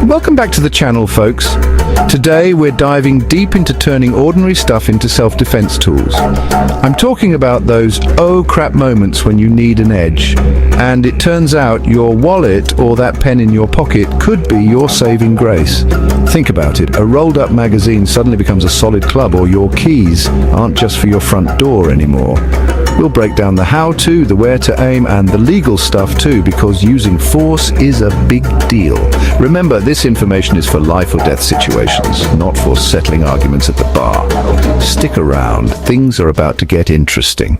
Welcome back to the channel, folks. Today we're diving deep into turning ordinary stuff into self-defense tools. I'm talking about those oh crap moments when you need an edge, and it turns out your wallet or that pen in your pocket could be your saving grace. Think about it, a rolled up magazine suddenly becomes a solid club, or your keys aren't just for your front door anymore. We'll break down the how-to, the where to aim, and the legal stuff too, because using force is a big deal. Remember, this information is for life or death situations, not for settling arguments at the bar. Stick around, things are about to get interesting.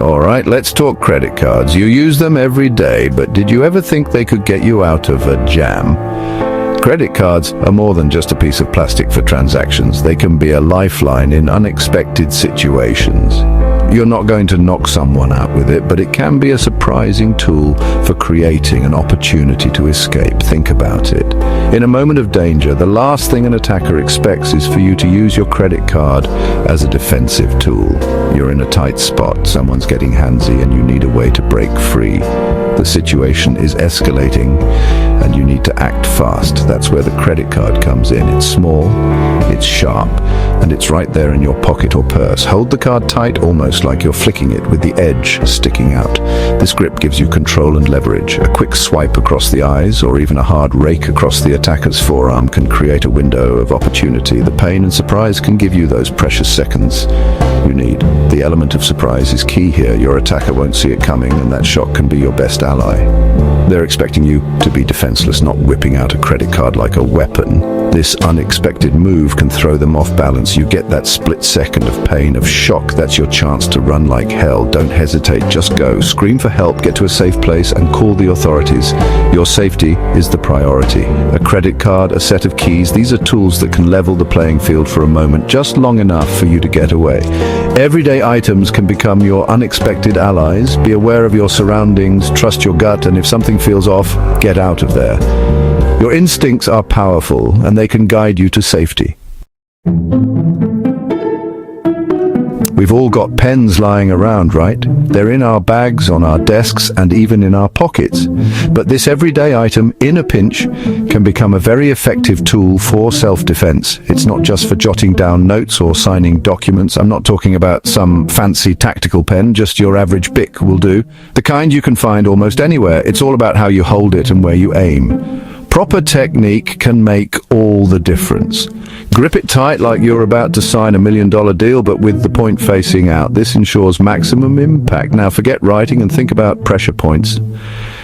Alright, let's talk credit cards. You use them every day, but did you ever think they could get you out of a jam? Credit cards are more than just a piece of plastic for transactions. They can be a lifeline in unexpected situations. You're not going to knock someone out with it, but it can be a surprising tool for creating an opportunity to escape. Think about it. In a moment of danger, the last thing an attacker expects is for you to use your credit card as a defensive tool. You're in a tight spot, someone's getting handsy, and you need a way to break free. The situation is escalating, and you need to act fast. That's where the credit card comes in. It's small, it's sharp, and it's right there in your pocket or purse. Hold the card tight, almost like you're flicking it with the edge sticking out. This grip gives you control and leverage. A quick swipe across the eyes, or even a hard rake across the attacker's forearm, can create a window of opportunity. The pain and surprise can give you those precious seconds you need. The element of surprise is key here. Your attacker won't see it coming, and that shock can be your best ally. They're expecting you to be defenseless, not whipping out a credit card like a weapon. This unexpected move can throw them off balance. You get that split second of pain, of shock. That's your chance to run like hell. Don't hesitate, just go. Scream for help, get to a safe place, and call the authorities. Your safety is the priority. A credit card, a set of keys, these are tools that can level the playing field for a moment, just long enough for you to get away. Everyday items can become your unexpected allies. Be aware of your surroundings, trust your gut, and if something feels off, get out of there. Your instincts are powerful, and they can guide you to safety. We've all got pens lying around, right? They're in our bags, on our desks, and even in our pockets. But this everyday item, in a pinch, can become a very effective tool for self-defense. It's not just for jotting down notes or signing documents. I'm not talking about some fancy tactical pen, just your average Bic will do. The kind you can find almost anywhere. It's all about how you hold it and where you aim. Proper technique can make all the difference. Grip it tight like you're about to sign $1 million deal, but with the point facing out. This ensures maximum impact. Now forget writing and think about pressure points.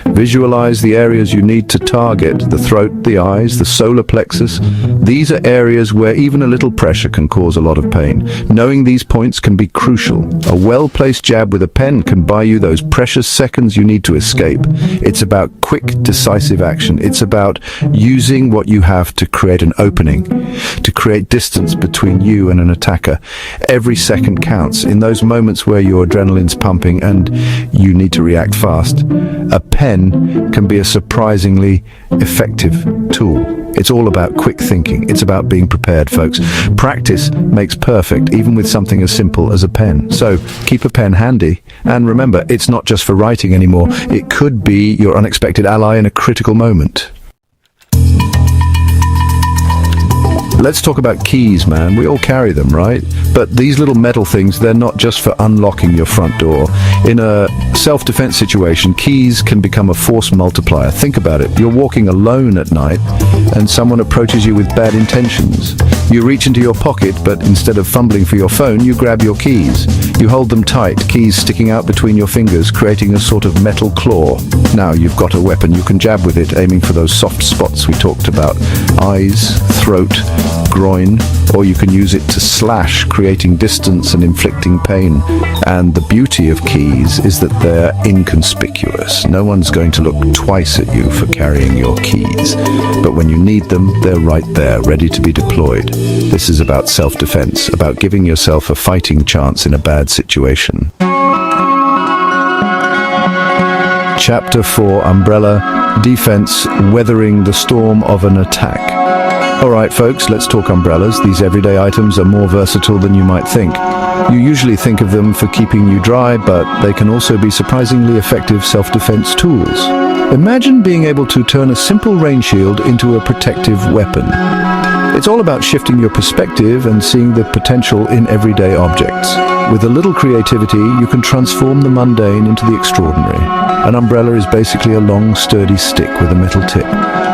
Visualize the areas you need to target: the throat, the eyes, the solar plexus. These are areas where even a little pressure can cause a lot of pain. Knowing these points can be crucial. A well-placed jab with a pen can buy you those precious seconds you need to escape. It's about quick, decisive action. It's about using what you have to create an opening, to create distance between you and an attacker. Every second counts. In those moments where your adrenaline's pumping and you need to react fast, a pen can be a surprisingly effective tool. It's all about quick thinking. It's about being prepared, folks. Practice makes perfect, even with something as simple as a pen. So keep a pen handy, and remember, it's not just for writing anymore. It could be your unexpected ally in a critical moment. Let's talk about keys, man. We all carry them, right? But these little metal things, they're not just for unlocking your front door. In a self-defense situation, keys can become a force multiplier. Think about it. You're walking alone at night and someone approaches you with bad intentions. You reach into your pocket, but instead of fumbling for your phone, you grab your keys. You hold them tight, keys sticking out between your fingers, creating a sort of metal claw. Now you've got a weapon. You can jab with it, aiming for those soft spots we talked about: eyes, throat, groin, or you can use it to slash, creating distance and inflicting pain. And the beauty of keys is that they're inconspicuous. No one's going to look twice at you for carrying your keys. But when you need them, they're right there, ready to be deployed. This is about self-defense, about giving yourself a fighting chance in a bad situation. Chapter 4: Umbrella Defense: Weathering the Storm of an Attack. Alright folks, let's talk umbrellas. These everyday items are more versatile than you might think. You usually think of them for keeping you dry, but they can also be surprisingly effective self-defense tools. Imagine being able to turn a simple rain shield into a protective weapon. It's all about shifting your perspective and seeing the potential in everyday objects. With a little creativity, you can transform the mundane into the extraordinary. An umbrella is basically a long, sturdy stick with a metal tip.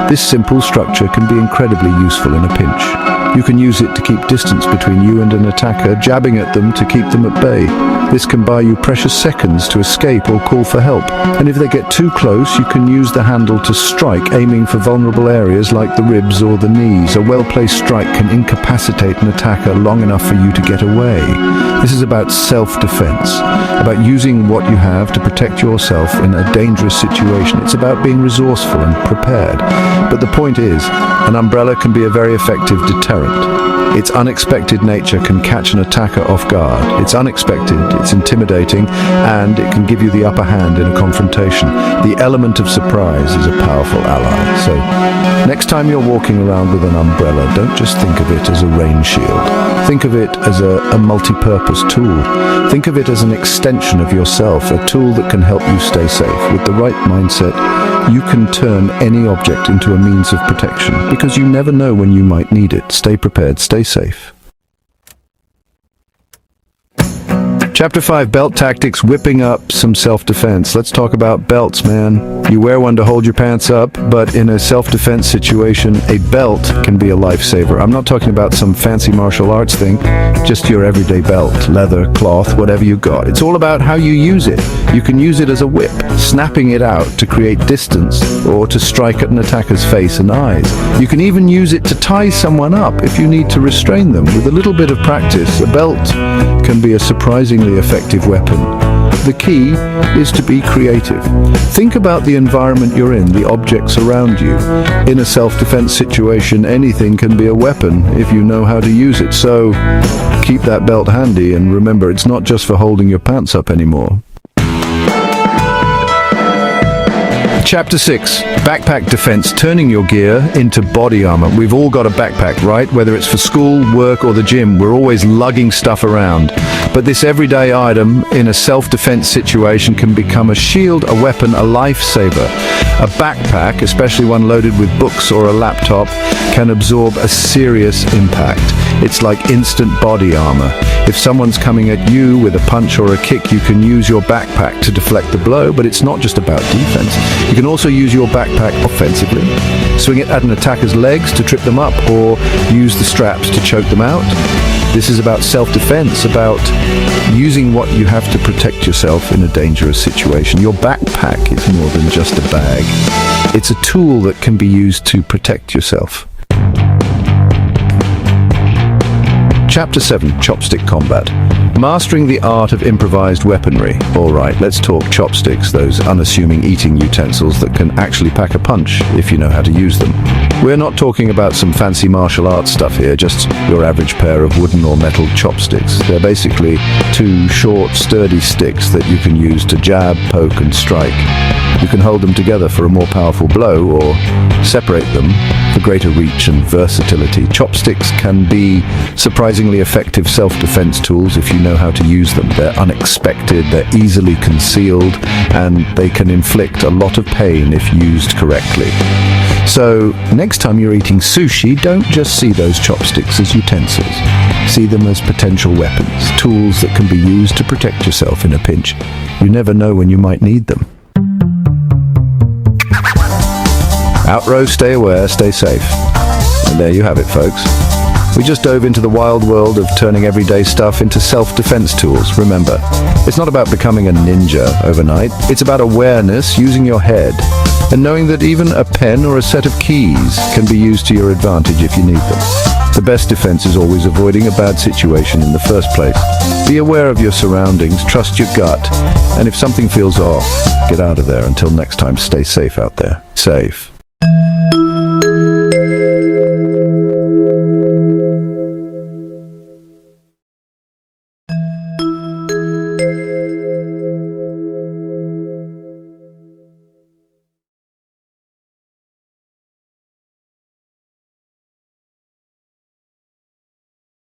This simple structure can be incredibly useful in a pinch. You can use it to keep distance between you and an attacker, jabbing at them to keep them at bay. This can buy you precious seconds to escape or call for help. And if they get too close, you can use the handle to strike, aiming for vulnerable areas like the ribs or the knees. A well-placed strike can incapacitate an attacker long enough for you to get away. This is about self-defense, about using what you have to protect yourself in a dangerous situation. It's about being resourceful and prepared. But the point is, an umbrella can be a very effective deterrent. Its unexpected nature can catch an attacker off guard. It's unexpected, it's intimidating, and it can give you the upper hand in a confrontation. The element of surprise is a powerful ally. So, next time you're walking around with an umbrella, don't just think of it as a rain shield. Think of it as a multi-purpose tool. Think of it as an extension of yourself, a tool that can help you stay safe. With the right mindset, you can turn any object into a means of protection, because you never know when you might need it. Stay prepared, stay safe. Chapter 5, Belt Tactics, whipping up some self-defense. Let's talk about belts, man. You wear one to hold your pants up, but in a self-defense situation, a belt can be a lifesaver. I'm not talking about some fancy martial arts thing, just your everyday belt, leather, cloth, whatever you got. It's all about how you use it. You can use it as a whip, snapping it out to create distance or to strike at an attacker's face and eyes. You can even use it to tie someone up if you need to restrain them. With a little bit of practice, a belt can be a surprisingly effective weapon. The key is to be creative. Think about the environment you're in, the objects around you. In a self-defense situation, anything can be a weapon if you know how to use it. So keep that belt handy, and remember, it's not just for holding your pants up anymore. Chapter 6, Backpack Defense, turning your gear into body armor. We've all got a backpack, right? Whether it's for school, work, or the gym, we're always lugging stuff around. But this everyday item in a self-defense situation can become a shield, a weapon, a lifesaver. A backpack, especially one loaded with books or a laptop, can absorb a serious impact. It's like instant body armor. If someone's coming at you with a punch or a kick, you can use your backpack to deflect the blow, but it's not just about defense. You can also use your backpack offensively. Swing it at an attacker's legs to trip them up, or use the straps to choke them out. This is about self-defense, about using what you have to protect yourself in a dangerous situation. Your backpack is more than just a bag. It's a tool that can be used to protect yourself. Chapter 7, Chopstick Combat. Mastering the art of improvised weaponry. Alright, let's talk chopsticks, those unassuming eating utensils that can actually pack a punch if you know how to use them. We're not talking about some fancy martial arts stuff here, just your average pair of wooden or metal chopsticks. They're basically two short, sturdy sticks that you can use to jab, poke, and strike. You can hold them together for a more powerful blow, or separate them for greater reach and versatility. Chopsticks can be surprisingly effective self-defense tools if you know how to use them. They're unexpected, they're easily concealed, and they can inflict a lot of pain if used correctly. So, next time you're eating sushi, don't just see those chopsticks as utensils. See them as potential weapons, tools that can be used to protect yourself in a pinch. You never know when you might need them. Outrow, stay aware, stay safe. And there you have it, folks. We just dove into the wild world of turning everyday stuff into self-defense tools. Remember, it's not about becoming a ninja overnight. It's about awareness, using your head, and knowing that even a pen or a set of keys can be used to your advantage if you need them. The best defense is always avoiding a bad situation in the first place. Be aware of your surroundings, trust your gut, and if something feels off, get out of there. Until next time, stay safe out there. Safe.